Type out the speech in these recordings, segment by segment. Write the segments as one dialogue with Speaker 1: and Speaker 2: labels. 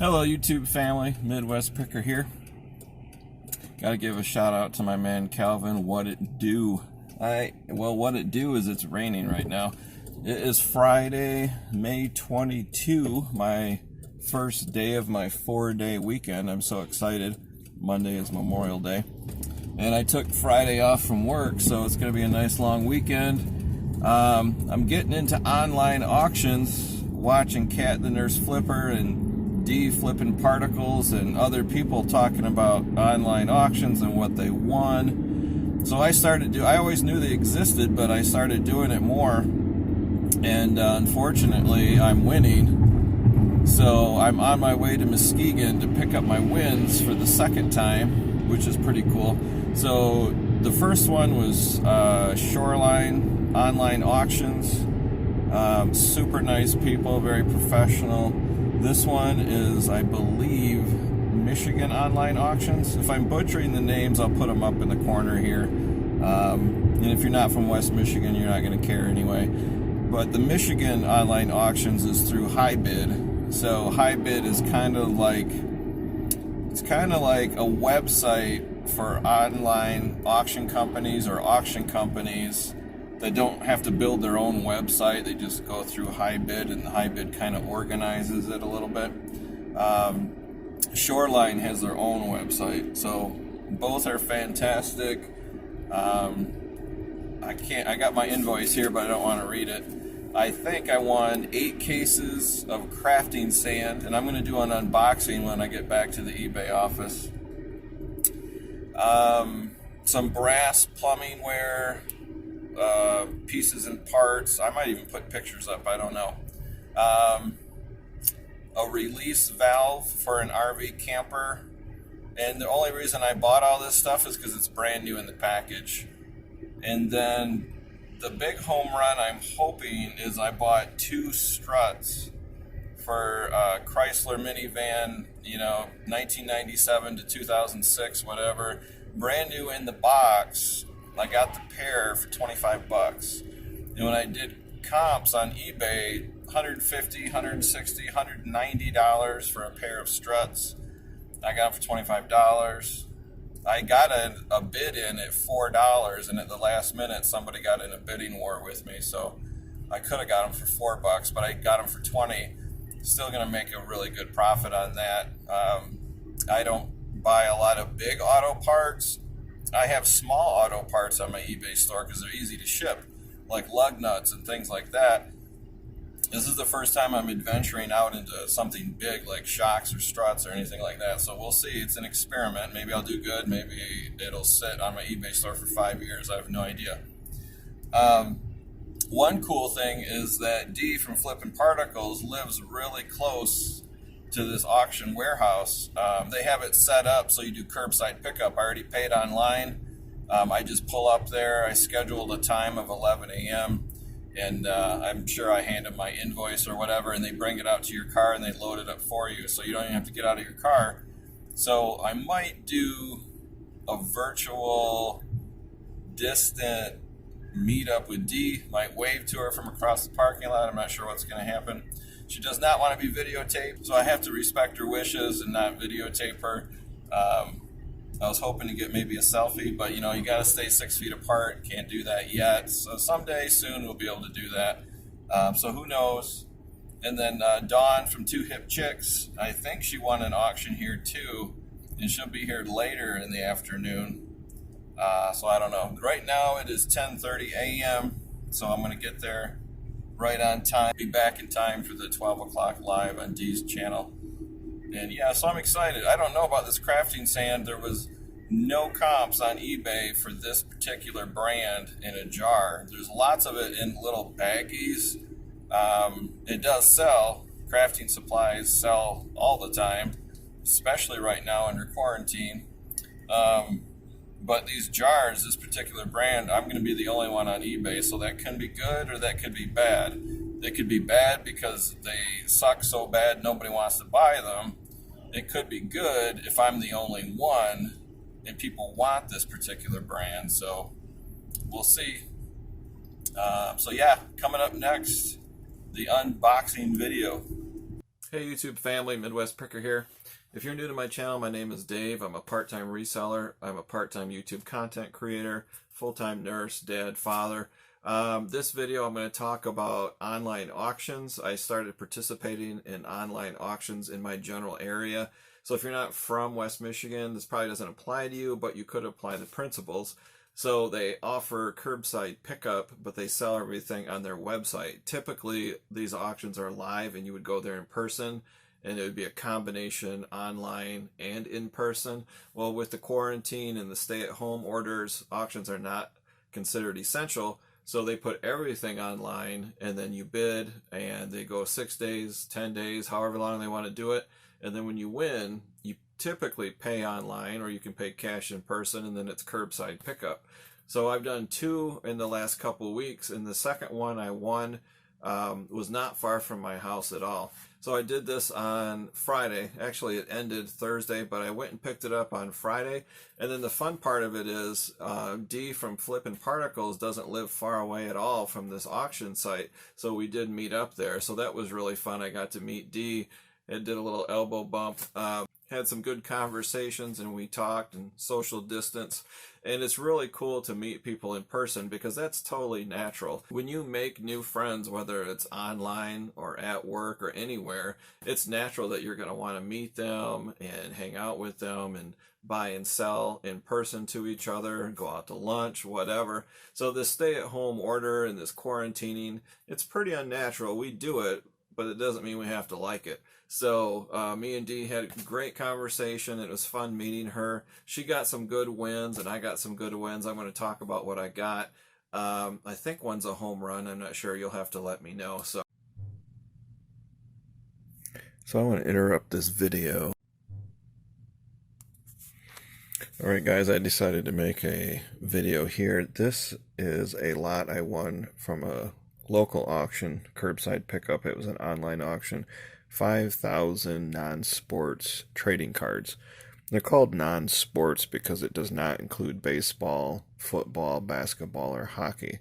Speaker 1: Hello YouTube family, Midwest Picker here. Gotta give a shout out to my man Calvin. What it do? What it do is it's raining right now. It is Friday, May 22, my first day of my 4-day weekend. I'm so excited. Monday is Memorial Day. And I took Friday off from work, so it's gonna be a nice long weekend. I'm getting into online auctions, watching Cat the Nurse Flipper and D flipping particles and other people talking about online auctions and what they won. So I always knew they existed, but I started doing it more, and unfortunately I'm winning. So I'm on my way to Muskegon to pick up my wins for the second time, which is pretty cool. So the first one was Shoreline Online Auctions. Super nice people, very professional. This one is, I believe, Michigan Online Auctions. If I'm butchering the names, I'll put them up in the corner here. And if you're not from West Michigan, you're not going to care anyway. But the Michigan Online Auctions is through HiBid. So HiBid is kind of like a website for online auction companies or auction companies. They don't have to build their own website. They just go through HiBid, and HiBid kind of organizes it a little bit. Shoreline has their own website, so both are fantastic. I got my invoice here, but I don't want to read it. I think I won 8 cases of crafting sand, and I'm going to do an unboxing when I get back to the eBay office. Some brass plumbing ware. Pieces and parts. I might even put pictures up, I don't know. A release valve for an RV camper. And the only reason I bought all this stuff is because it's brand new in the package. And then the big home run I'm hoping is I bought 2 struts for Chrysler minivan, 1997 to 2006, whatever. Brand new in the box. I got the pair for 25 bucks. And when I did comps on eBay, $150, $160, $190 for a pair of struts. I got them for $25. I got a bid in at $4, and at the last minute, somebody got in a bidding war with me. So I could have got them for $4, but I got them for $20. Still going to make a really good profit on that. I don't buy a lot of big auto parts. I have small auto parts on my eBay store because they're easy to ship, like lug nuts and things like that. This is the first time I'm adventuring out into something big like shocks or struts or anything like that. So we'll see. It's an experiment. Maybe I'll do good. Maybe it'll sit on my eBay store for 5 years. I have no idea. One cool thing is that D from Flippin' Particles lives really close to this auction warehouse. They have it set up so you do curbside pickup. I already paid online. I just pull up there. I scheduled a time of 11 a.m. and I'm sure I hand them my invoice or whatever, and they bring it out to your car and they load it up for you, so you don't even have to get out of your car. So I might do a virtual distant meetup with D. Might wave to her from across the parking lot. I'm not sure what's going to happen. She does not want to be videotaped, so I have to respect her wishes and not videotape her. I was hoping to get maybe a selfie, but you got to stay 6 feet apart. Can't do that yet. So someday soon we'll be able to do that. So who knows? And then Dawn from Two Hip Chicks, I think she won an auction here too, and she'll be here later in the afternoon. So I don't know. Right now it is 10:30 a.m., so I'm going to get there right on time, be back in time for the 12 o'clock live on D's channel. And yeah, so I'm excited. I don't know about this crafting sand. There was no comps on eBay for this particular brand in a jar. There's lots of it in little baggies. It does sell. Crafting supplies sell all the time, especially right now under quarantine. But these jars, this particular brand, I'm going to be the only one on eBay, so that can be good or that could be bad. They could be bad because they suck so bad nobody wants to buy them. It could be good if I'm the only one and people want this particular brand, so we'll see. So yeah, coming up next, the unboxing video. Hey YouTube family, Midwest Picker here. If you're new to my channel, my name is Dave. I'm a part-time reseller. I'm a part-time YouTube content creator, full-time nurse, dad, father. This video I'm going to talk about online auctions. I started participating in online auctions in my general area. So if you're not from West Michigan, this probably doesn't apply to you, but you could apply the principles. So they offer curbside pickup, but they sell everything on their website. Typically, these auctions are live and you would go there in person, and it would be a combination online and in person. Well, with the quarantine and the stay-at-home orders, auctions are not considered essential. So they put everything online, and then you bid, and they go 6 days, 10 days, however long they want to do it. And then when you win, you typically pay online, or you can pay cash in person, and then it's curbside pickup. So I've done 2 in the last couple of weeks, and the second one I won was not far from my house at all. So I did this on Friday. Actually, it ended Thursday, but I went and picked it up on Friday. And then the fun part of it is Dee from Flippin' Particles doesn't live far away at all from this auction site. So we did meet up there. So that was really fun. I got to meet Dee and did a little elbow bump. Had some good conversations, and we talked and social distance. And it's really cool to meet people in person because that's totally natural. When you make new friends, whether it's online or at work or anywhere, it's natural that you're going to want to meet them and hang out with them and buy and sell in person to each other, go out to lunch, whatever. So this stay-at-home order and this quarantining, it's pretty unnatural. We do it, but it doesn't mean we have to like it. So me and Dee had a great conversation. It was fun meeting her. She got some good wins, and I got some good wins. I'm going to talk about what I got. I think one's a home run. I'm not sure. You'll have to let me know. So I want to interrupt this video. Alright guys, I decided to make a video here. This is a lot I won from a local auction, curbside pickup. It was an online auction. 5,000 non-sports trading cards. They're called non-sports because it does not include baseball, football, basketball, or hockey.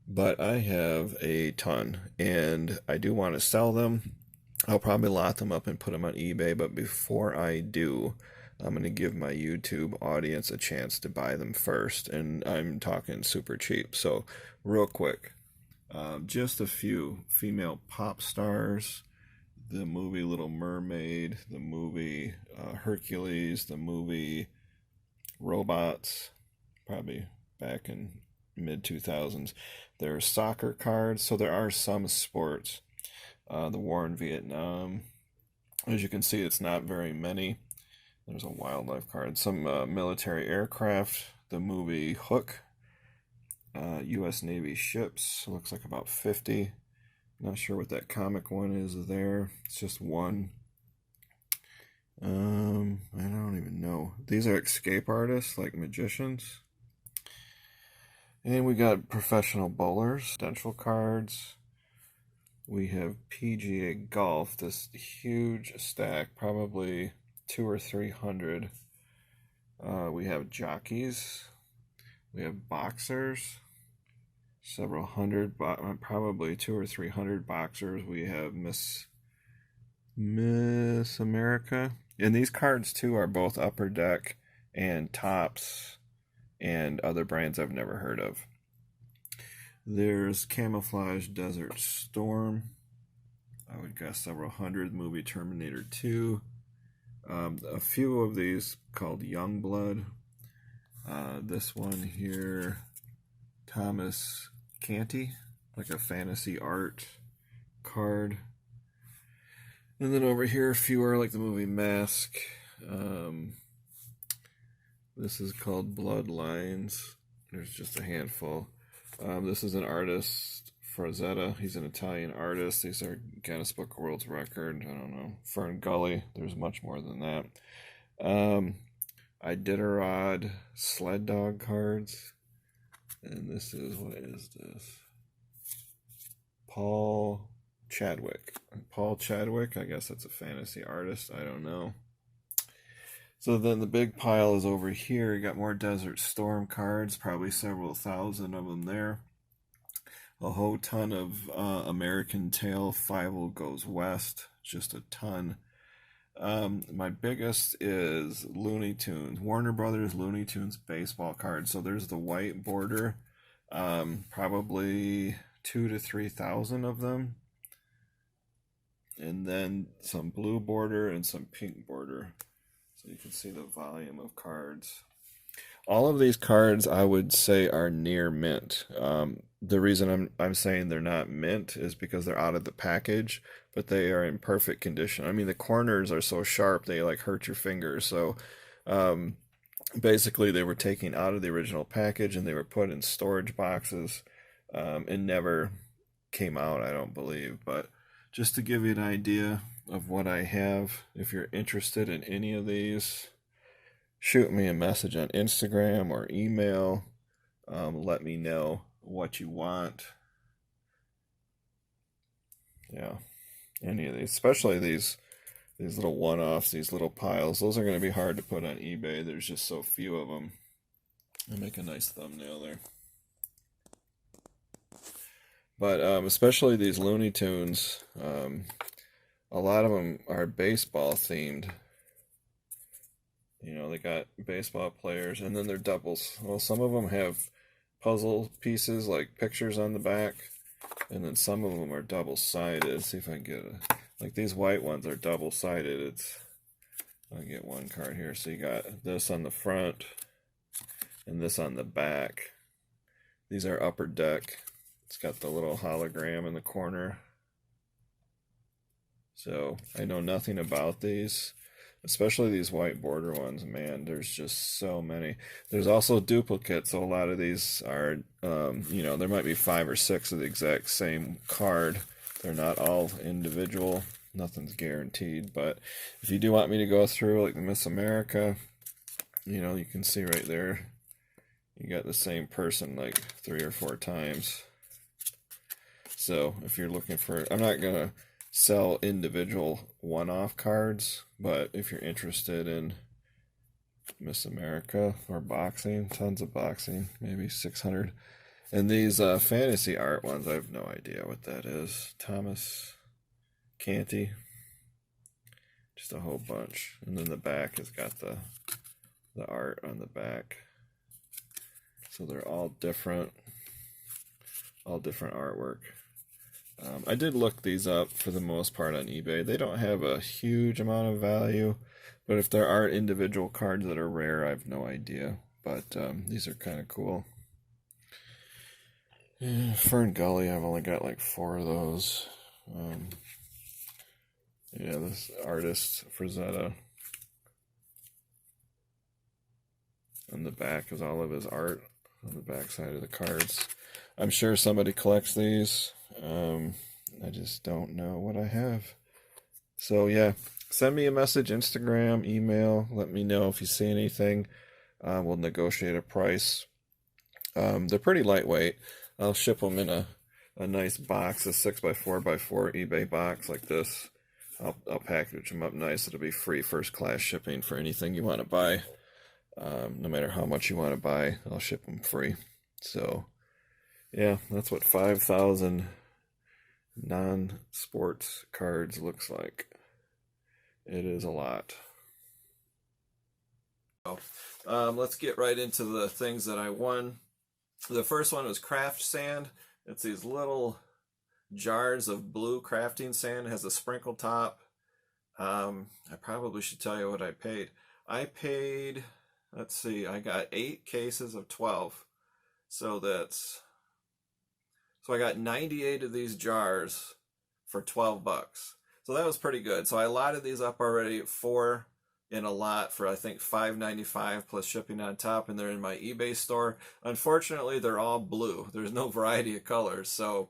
Speaker 1: But I have a ton, and I do want to sell them. I'll probably lot them up and put them on eBay, but before I do, I'm going to give my YouTube audience a chance to buy them first, and I'm talking super cheap. So real quick, just a few female pop stars. The movie Little Mermaid, the movie Hercules, the movie Robots, probably back in mid-2000s. There are soccer cards, so there are some sports. The war in Vietnam. As you can see, it's not very many. There's a wildlife card. Some military aircraft, the movie Hook, U.S. Navy ships, looks like about 50. Not sure what that comic one is there. It's just one. I don't even know. These are escape artists, like magicians. And we got professional bowlers, potential cards. We have PGA golf, this huge stack, probably 200 or 300. We have jockeys. We have boxers. Several hundred, probably 200 or 300 boxers. We have Miss America. And these cards, too, are both Upper Deck and Topps and other brands I've never heard of. There's Camouflage Desert Storm. I would guess several hundred. Movie Terminator 2. A few of these called Youngblood. This one here, Thomas Canty, like a fantasy art card. And then over here, a few are like the movie Mask. This is called Bloodlines. There's just a handful. This is an artist, Frazetta. He's an Italian artist. These are Guinness Book of World Record. I don't know. Fern Gully. There's much more than that. Iditarod sled dog cards. And this is, what is this? Paul Chadwick. Paul Chadwick, I guess that's a fantasy artist. I don't know. So then the big pile is over here. You got more Desert Storm cards, probably several thousand of them there. A whole ton of American Tail, Fievel Goes West.
Speaker 2: just a ton. My biggest is Looney Tunes, Warner Brothers Looney Tunes baseball cards. So there's the white border, probably 2,000 to 3,000 of them, and then some blue border and some pink border. So you can see the volume of cards. All of these cards I would say are near mint. The reason I'm saying they're not mint is because they're out of the package, but they are in perfect condition. I mean, the corners are so sharp they like hurt your fingers. So basically they were taken out of the original package and they were put in storage boxes and never came out, I don't believe. But just to give you an idea of what I have, if you're interested in any of these, shoot me a message on Instagram or email. Let me know what you want. Yeah, any of these, especially these little one-offs, these little piles. Those are going to be hard to put on eBay. There's just so few of them. I'll make a nice thumbnail there. But especially these Looney Tunes, a lot of them are baseball themed. You know, they got baseball players, and then they're doubles. Well, some of them have puzzle pieces, like pictures on the back, and then some of them are double-sided. Let's see if I can get it. Like these white ones are double-sided. I'll get one card here. So you got this on the front, and this on the back. These are Upper Deck. It's got the little hologram in the corner. So I know nothing about these. Especially these white border ones, man, there's just so many. There's also duplicates, so a lot of these are, you know, there might be 5 or 6 of the exact same card. They're not all individual. Nothing's guaranteed. But if you do want me to go through, like the Miss America, you know, you can see right there, you got the same person like 3 or 4 times. So if you're looking for, I'm not going to sell individual one-off cards, but if you're interested in Miss America or boxing, tons of boxing, maybe 600. And these fantasy art ones, I have no idea what that is. Thomas Canty, just a whole bunch. And then the back has got the art on the back. So they're all different artwork. I did look these up for the most part on eBay. They don't have a huge amount of value, but if there are individual cards that are rare, I have no idea. But these are kind of cool. Yeah, Fern Gully, I've only got like 4 of those. Yeah, this artist, Frazetta. On the back is all of his art on the back side of the cards. I'm sure somebody collects these. I just don't know what I have. So yeah, send me a message, Instagram, email. Let me know if you see anything. We'll negotiate a price. They're pretty lightweight. I'll ship them in a nice box, a 6x4x4 eBay box like this. I'll package them up nice. It'll be free first-class shipping for anything you want to buy. No matter how much you want to buy, I'll ship them free. So yeah, that's what 5,000 non-sports cards looks like. It is a lot. Let's get right into the things that I won. The first one was craft sand. It's these little jars of blue crafting sand. It has a sprinkle top. I probably should tell you what I paid. I paid, let's see, I got 8 cases of 12. So I got 98 of these jars for $12. So that was pretty good. So I lotted these up already, 4 in a lot for I think $5.95 plus shipping on top, and they're in my eBay store. Unfortunately, they're all blue. There's no variety of colors, so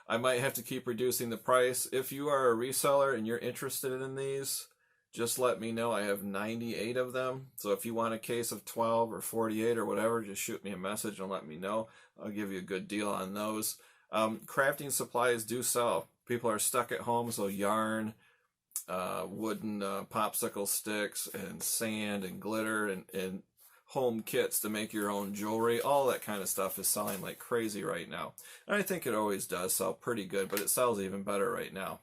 Speaker 2: I might have to keep reducing the price. If you are a reseller and you're interested in these, just let me know. I have 98 of them. So if you want a case of 12 or 48 or whatever, just shoot me a message and let me know. I'll give you a good deal on those. Crafting supplies do sell. People are stuck at home, so yarn, wooden popsicle sticks, and sand and glitter, and home kits to make your own jewelry. All that kind of stuff is selling like crazy right now. And I think it always does sell pretty good, but it sells even better right now.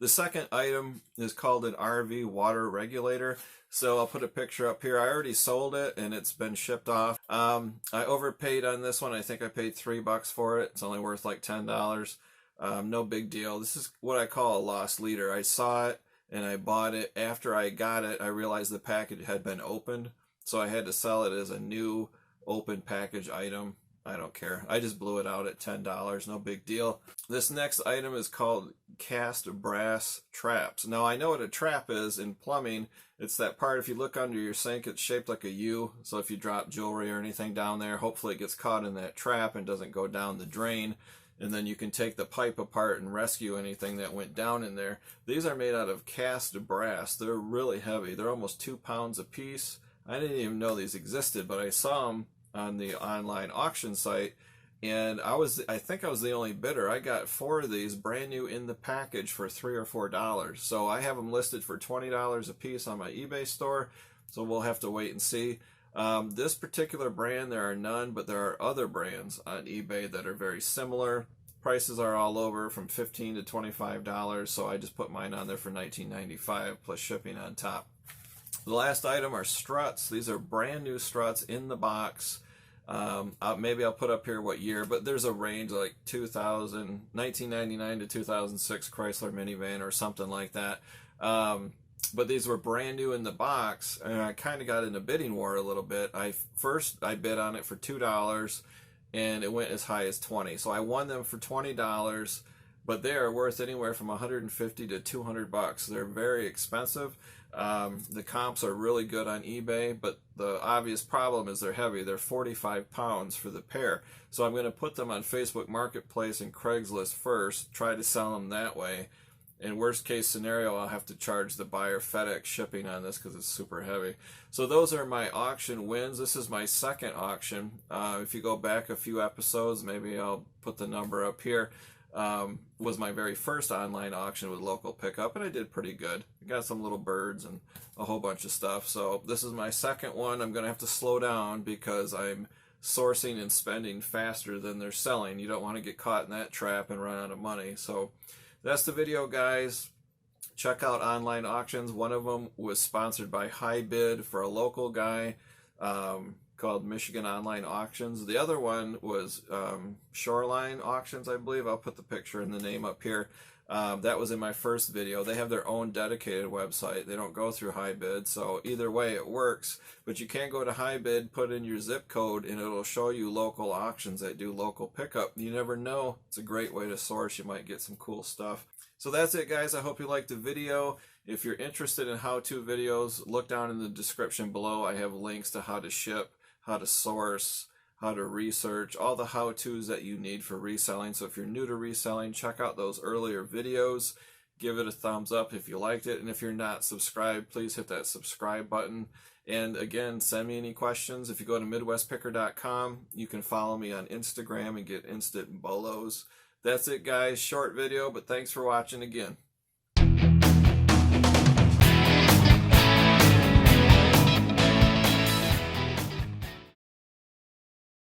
Speaker 1: The second item is called an RV water regulator. So I'll put a picture up here. I already sold it and it's been shipped off. I overpaid on this one. I think I paid $3 for it. It's only worth like $10. No big deal. This is what I call a lost leader. I saw it and I bought it. After I got it, I realized the package had been opened. So I had to sell it as a new open package item. I don't care. I just blew it out at $10. No big deal. This next item is called cast brass traps. Now I know what a trap is in plumbing. It's that part, if you look under your sink, it's shaped like a U. So if you drop jewelry or anything down there, hopefully it gets caught in that trap and doesn't go down the drain. And then you can take the pipe apart and rescue anything that went down in there. These are made out of cast brass. They're really heavy. They're almost 2 pounds a piece. I didn't even know these existed, but I saw them on the online auction site, and I think I was the only bidder. I got 4 of these brand new in the package for $3 or $4. So I have them listed for $20 a piece on my eBay store, so we'll have to wait and see. This particular brand, there are none, but there are other brands on eBay that are very similar. Prices are all over from $15 to $25, so I just put mine on there for $19.95 plus shipping on top. The last item are struts. These are brand new struts in the box. Maybe I'll put up here what year, but there's a range like 1999 to 2006 Chrysler minivan or something like that. But these were brand new in the box, and I kind of got in a bidding war a little bit. I bid on it for $2, and it went as high as $20. So I won them for $20, but they are worth anywhere from $150 to $200. They're very expensive. The comps are really good on eBay, but the obvious problem is they're heavy. They're 45 pounds for the pair. So I'm going to put them on Facebook Marketplace and Craigslist first, try to sell them that way. In worst case scenario, I'll have to charge the buyer FedEx shipping on this because it's super heavy. So those are my auction wins. This is my second auction. If you go back a few episodes, maybe I'll put the number up here. Was my very first online auction with local pickup, and I did pretty good. I got some little birds and a whole bunch of stuff. So this is my second one. I'm going to have to slow down because I'm sourcing and spending faster than they're selling. You don't want to get caught in that trap and run out of money. So that's the video, guys. Check out online auctions. One of them was sponsored by High Bid for a local guy called Michigan Online Auctions. The other one was Shoreline Auctions, I believe. I'll put the picture and the name up here. That was in my first video. They have their own dedicated website. They don't go through High Bid, so either way it works. But you can go to High Bid, put in your zip code, and it'll show you local auctions that do local pickup. You never know. It's a great way to source. You might get some cool stuff. So that's it, guys. I hope you liked the video. If you're interested in how-to videos, look down in the description below. I have links to how to ship, how to source, how to research, all the how-tos that you need for reselling. So if you're new to reselling, check out those earlier videos. Give it a thumbs up if you liked it. And if you're not subscribed, please hit that subscribe button. And again, send me any questions. If you go to MidwestPicker.com, you can follow me on Instagram and get instant bolos. That's it, guys. Short video, but thanks for watching again.